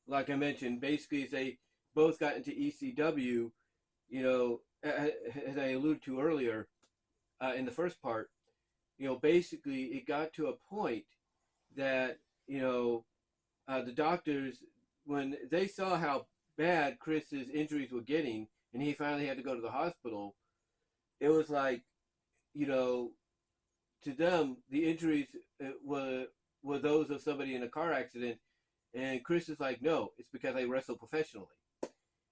like I mentioned, basically they both got into ECW. As I alluded to earlier in the first part, basically it got to a point that the doctors, when they saw how bad Chris's injuries were getting, and he finally had to go to the hospital, it was like, you know, to them the injuries were those of somebody in a car accident, and Chris is like, no, it's because I wrestle professionally,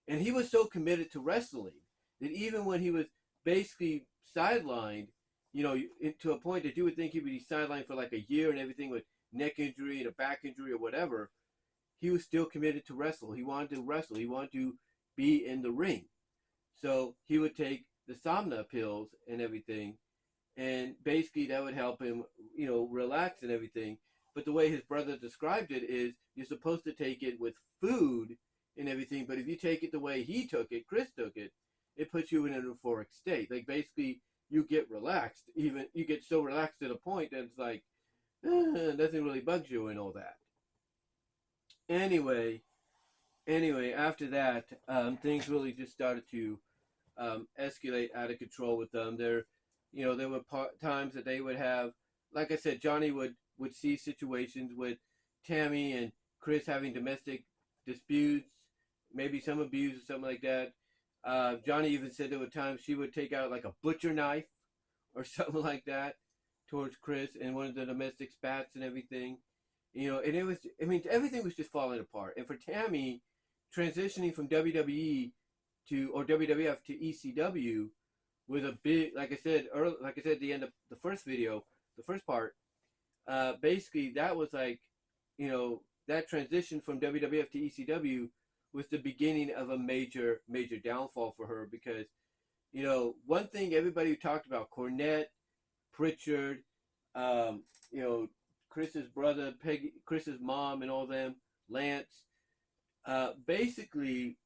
and he was so committed to wrestling that even when he was basically sidelined, to a point that you would think he would be sidelined for like a year and everything with neck injury and a back injury or whatever, he was still committed to wrestle. He wanted to wrestle. He wanted to be in the ring. So he would take the Somna pills and everything, and basically that would help him, relax and everything. But the way his brother described it is you're supposed to take it with food and everything, but if you take it the way he took it, Chris took it, it puts you in an euphoric state. Like basically you get relaxed, even you get so relaxed to the point that it's like nothing really bugs you and all that. Anyway, after that, things really just started to escalate out of control with them. There were times that they would have, like I said, Johnny would see situations with Tammy and Chris having domestic disputes, maybe some abuse or something like that. Johnny even said there were times she would take out like a butcher knife or something like that towards Chris and one of the domestic spats and everything. And it was, I mean, everything was just falling apart. And for Tammy, transitioning from WWE or WWF to ECW was a big, like I said early, like I said at the end of the first video, the first part. Basically, that was like, that transition from WWF to ECW was the beginning of a major, major downfall for her because, one thing everybody talked about, Cornette, Pritchard, um, you know, Chris's brother, Peggy, Chris's mom, and all them, Lance. Basically,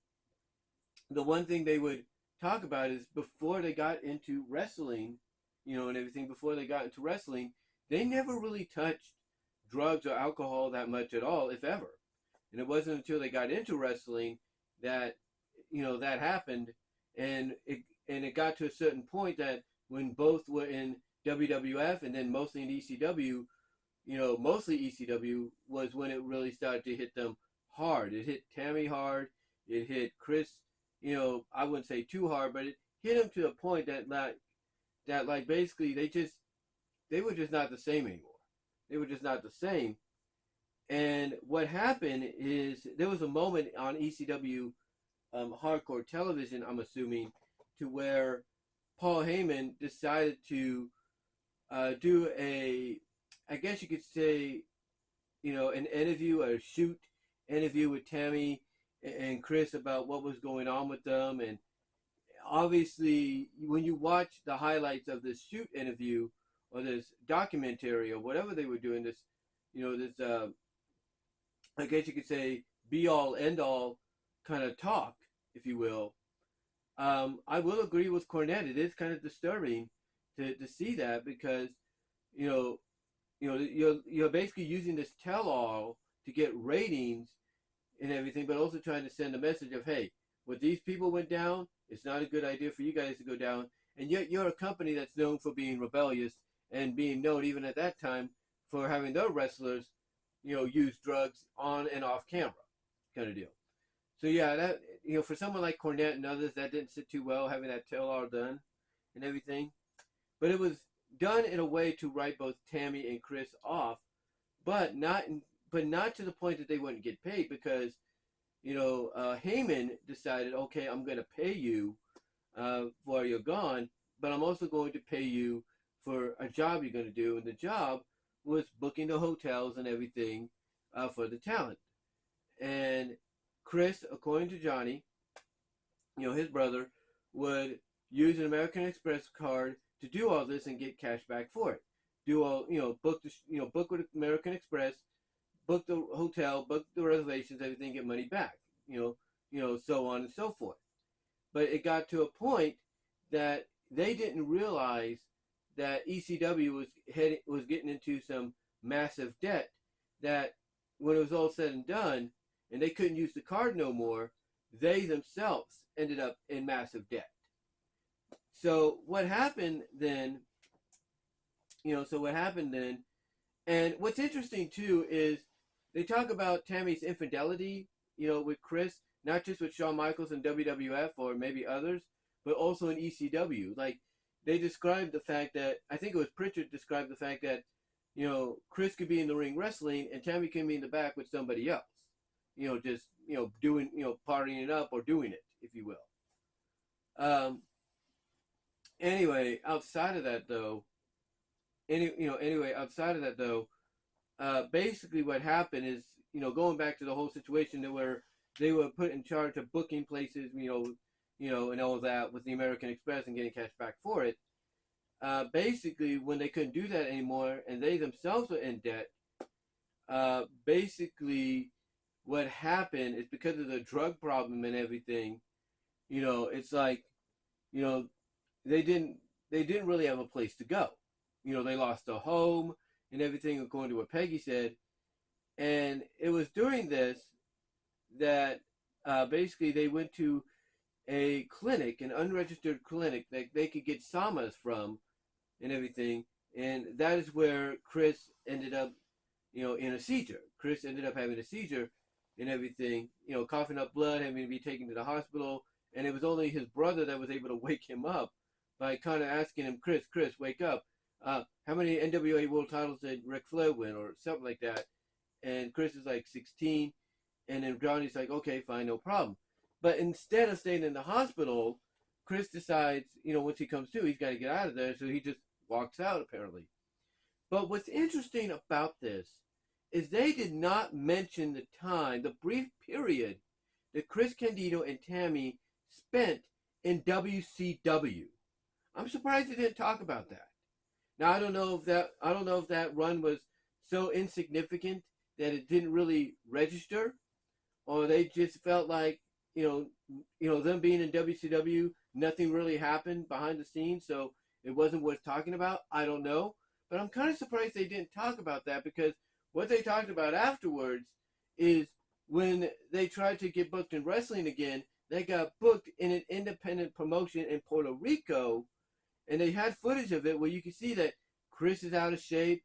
the one thing they would talk about is before they got into wrestling, and everything, before they got into wrestling, they never really touched drugs or alcohol that much at all, if ever. And it wasn't until they got into wrestling that, that happened. And it got to a certain point that when both were in WWF and then mostly in ECW, mostly ECW was when it really started to hit them hard. It hit Tammy hard. It hit Chris, I wouldn't say too hard, but it hit him to a point that basically they were just not the same anymore. They were just not the same. And what happened is there was a moment on ECW hardcore television, I'm assuming, to where Paul Heyman decided to do I guess you could say, an interview, a shoot interview with Tammy and Chris about what was going on with them. And obviously, when you watch the highlights of this shoot interview or this documentary or whatever they were doing, this I guess you could say be all end all kind of talk, if you will. I will agree with Cornette. It is kind of disturbing to see that because you know you're basically using this tell all to get ratings and everything, but also trying to send a message of, hey, what these people went down, it's not a good idea for you guys to go down. And yet you're a company that's known for being rebellious and being known even at that time for having their wrestlers, use drugs on and off camera, kind of deal. So yeah, that for someone like Cornette and others, that didn't sit too well having that tell all done and everything. But it was done in a way to write both Tammy and Chris off, but not to the point that they wouldn't get paid because Heyman decided, okay, I'm going to pay you while you're gone, but I'm also going to pay you for a job you're going to do, and the job was booking the hotels and everything for the talent. And Chris, according to Johnny, his brother, would use an American Express card to do all this and get cash back for it. Do all, book with American Express, book the hotel, book the reservations, everything, get money back. So on and so forth. But it got to a point that they didn't realize that ECW was getting into some massive debt. That when it was all said and done, and they couldn't use the card no more, they themselves ended up in massive debt. So what happened then, and what's interesting too is they talk about Tammy's infidelity, with Chris, not just with Shawn Michaels in WWF or maybe others, but also in ECW. Like, they described the fact that, I think it was Pritchard described the fact that, Chris could be in the ring wrestling and Tammy can be in the back with somebody else. Just, doing, partying it up or doing it, if you will. Anyway, outside of that though, basically what happened is, going back to the whole situation where they were put in charge of booking places, and all that with the American Express and getting cash back for it. Basically, when they couldn't do that anymore and they themselves were in debt, basically what happened is because of the drug problem and everything, it's like, they didn't really have a place to go. They lost a home and everything, according to what Peggy said. And it was during this that basically they went to a clinic, an unregistered clinic that they could get samas from and everything. And that is where Chris ended up, in a seizure. Chris ended up having a seizure and everything, coughing up blood, having to be taken to the hospital. And it was only his brother that was able to wake him up by kind of asking him, Chris, wake up. How many NWA world titles did Ric Flair win, or something like that? And Chris is like 16. And then Johnny's like, okay, fine, no problem. But instead of staying in the hospital, Chris decides, once he comes to, he's got to get out of there. So he just walks out, apparently. But what's interesting about this is they did not mention the time, the brief period that Chris Candido and Tammy spent in WCW. I'm surprised they didn't talk about that. Now, I don't know if that run was so insignificant that it didn't really register, or they just felt like, them being in WCW, nothing really happened behind the scenes, so it wasn't worth talking about. I don't know. But I'm kind of surprised they didn't talk about that, because what they talked about afterwards is when they tried to get booked in wrestling again, they got booked in an independent promotion in Puerto Rico, and they had footage of it where you can see that Chris is out of shape,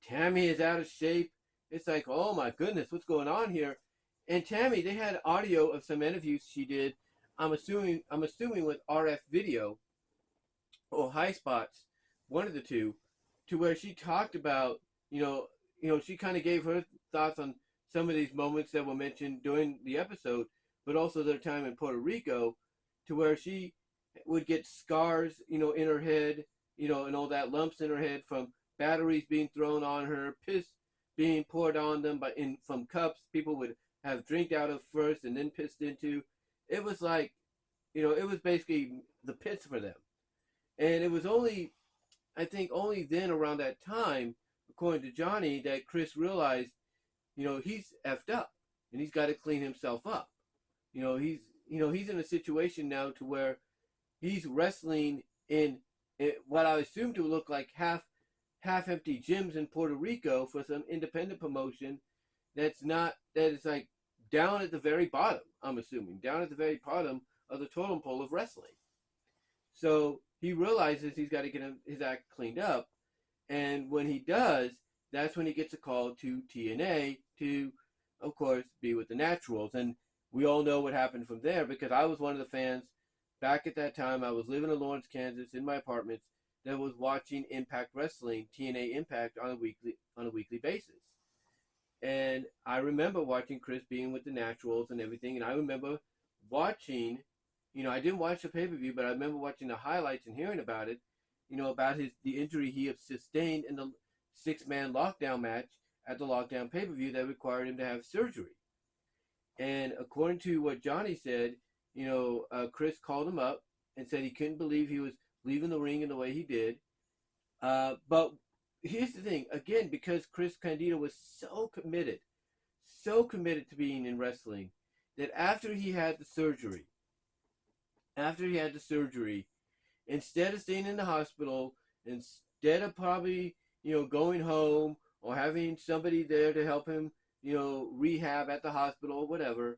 Tammy is out of shape. It's like, oh my goodness, what's going on here? And Tammy, they had audio of some interviews she did, I'm assuming with RF video or high spots, one of the two, to where she talked about, she kind of gave her thoughts on some of these moments that were mentioned during the episode, but also their time in Puerto Rico, to where she would get scars, in her head, and all that, lumps in her head from batteries being thrown on her, piss being poured on them from cups people would have drank out of first and then pissed into. It was like, it was basically the pits for them. And it was only then around that time, according to Johnny, that Chris realized, he's effed up and he's got to clean himself up. He's in a situation now to where he's wrestling in what I assume to look like half empty gyms in Puerto Rico for some independent promotion that is like down at the very bottom, I'm assuming, down at the very bottom of the totem pole of wrestling. So he realizes he's got to get his act cleaned up. And when he does, that's when he gets a call to TNA to, of course, be with the Naturals. And we all know what happened from there, because I was one of the fans back at that time. I was living in Lawrence, Kansas in my apartment that was watching Impact Wrestling, TNA Impact, on a weekly basis. And I remember watching Chris being with the Naturals and everything. And I remember watching, I didn't watch the pay-per-view, but I remember watching the highlights and hearing about it, about the injury he had sustained in the 6-man lockdown match at the lockdown pay-per-view that required him to have surgery. And according to what Johnny said, Chris called him up and said he couldn't believe he was leaving the ring in the way he did. But here's the thing, again, because Chris Candido was so committed to being in wrestling, that after he had the surgery, instead of staying in the hospital, instead of probably, going home or having somebody there to help him rehab at the hospital or whatever.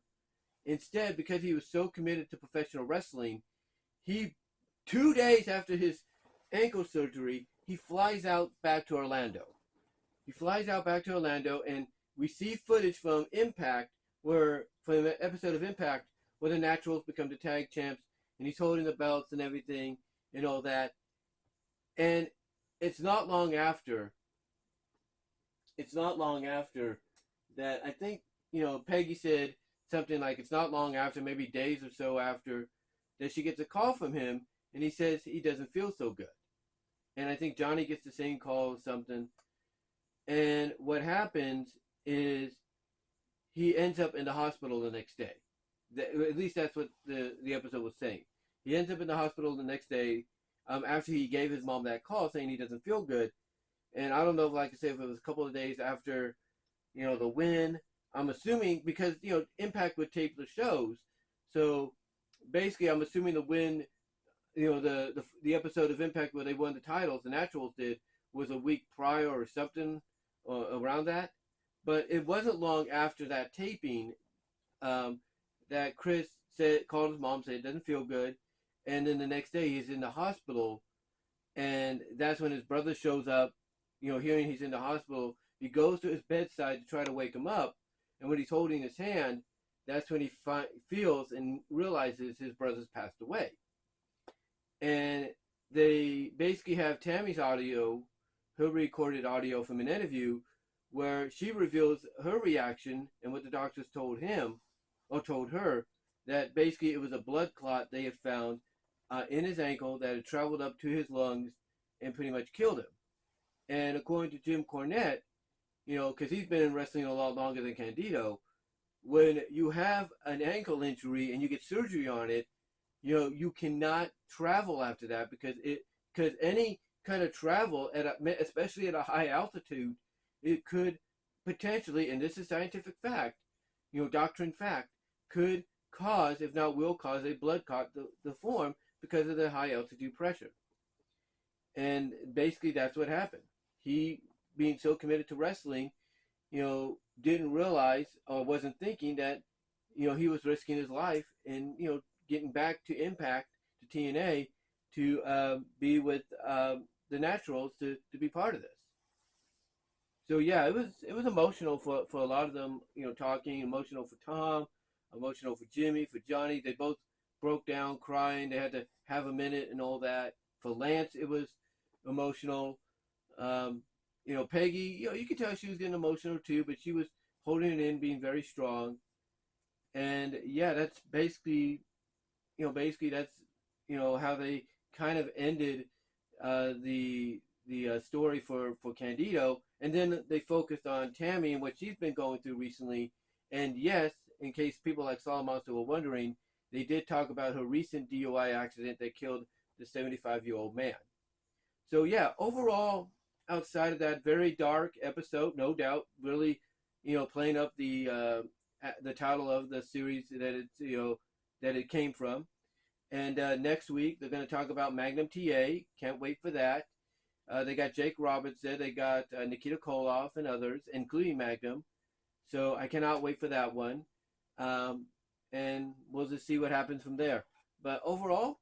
Instead, because he was so committed to professional wrestling, he 2 days after his ankle surgery, he flies out back to Orlando. He flies out back to Orlando, and we see footage from Impact, from an episode of Impact, where the Naturals become the tag champs, and he's holding the belts and everything and all that. And it's not long after. It's not long after that. I think Peggy said something like it's not long after, maybe days or so after, that she gets a call from him, and he says he doesn't feel so good. And I think Johnny gets the same call or something. And what happens is he ends up in the hospital the next day. At least that's what the episode was saying. He ends up in the hospital the next day after he gave his mom that call saying he doesn't feel good. And I don't know if, like I said, if it was a couple of days after, the win. I'm assuming because, Impact would tape the shows. So basically, I'm assuming the win, the episode of Impact where they won the titles, the Naturals did, was a week prior or something around that. But it wasn't long after that taping that Chris called his mom, said it doesn't feel good. And then the next day he's in the hospital. And that's when his brother shows up, hearing he's in the hospital. He goes to his bedside to try to wake him up. And when he's holding his hand, that's when he feels and realizes his brother's passed away. And they basically have Tammy's audio, her recorded audio from an interview, where she reveals her reaction and what the doctors told him, or told her, that basically it was a blood clot they had found in his ankle that had traveled up to his lungs and pretty much killed him. And according to Jim Cornette, because he's been in wrestling a lot longer than Candido, when you have an ankle injury and you get surgery on it, you cannot travel after that because any kind of travel especially at a high altitude, it could potentially, and this is scientific fact, doctrine fact, could cause, if not will cause, a blood clot to form because of the high altitude pressure. And basically that's what happened. He, being so committed to wrestling, didn't realize or wasn't thinking that, he was risking his life and, getting back to Impact, to TNA, to be with the Naturals to be part of this. So yeah, it was emotional for a lot of them, talking, emotional for Tom, emotional for Jimmy, for Johnny. They both broke down crying. They had to have a minute and all that. For Lance, it was emotional. Peggy, you could tell she was getting emotional too, but she was holding it in, being very strong. And yeah, that's basically that's, how they kind of ended the story for Candido. And then they focused on Tammy and what she's been going through recently. And yes, in case people like Monster were wondering, they did talk about her recent DUI accident that killed the 75-year-old man. So yeah, overall, outside of that very dark episode, no doubt, really, playing up the title of the series that it came from. And next week they're going to talk about Magnum TA. Can't wait for that. They got Jake Roberts there. They got Nikita Koloff and others, including Magnum. So I cannot wait for that one. And we'll just see what happens from there. But overall,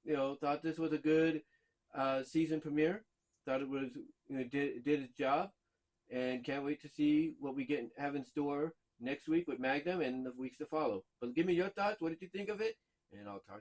thought this was a good season premiere. Thought it was did its job, and can't wait to see what we have in store next week with Magnum and the weeks to follow. But give me your thoughts. What did you think of it? And I'll talk to you.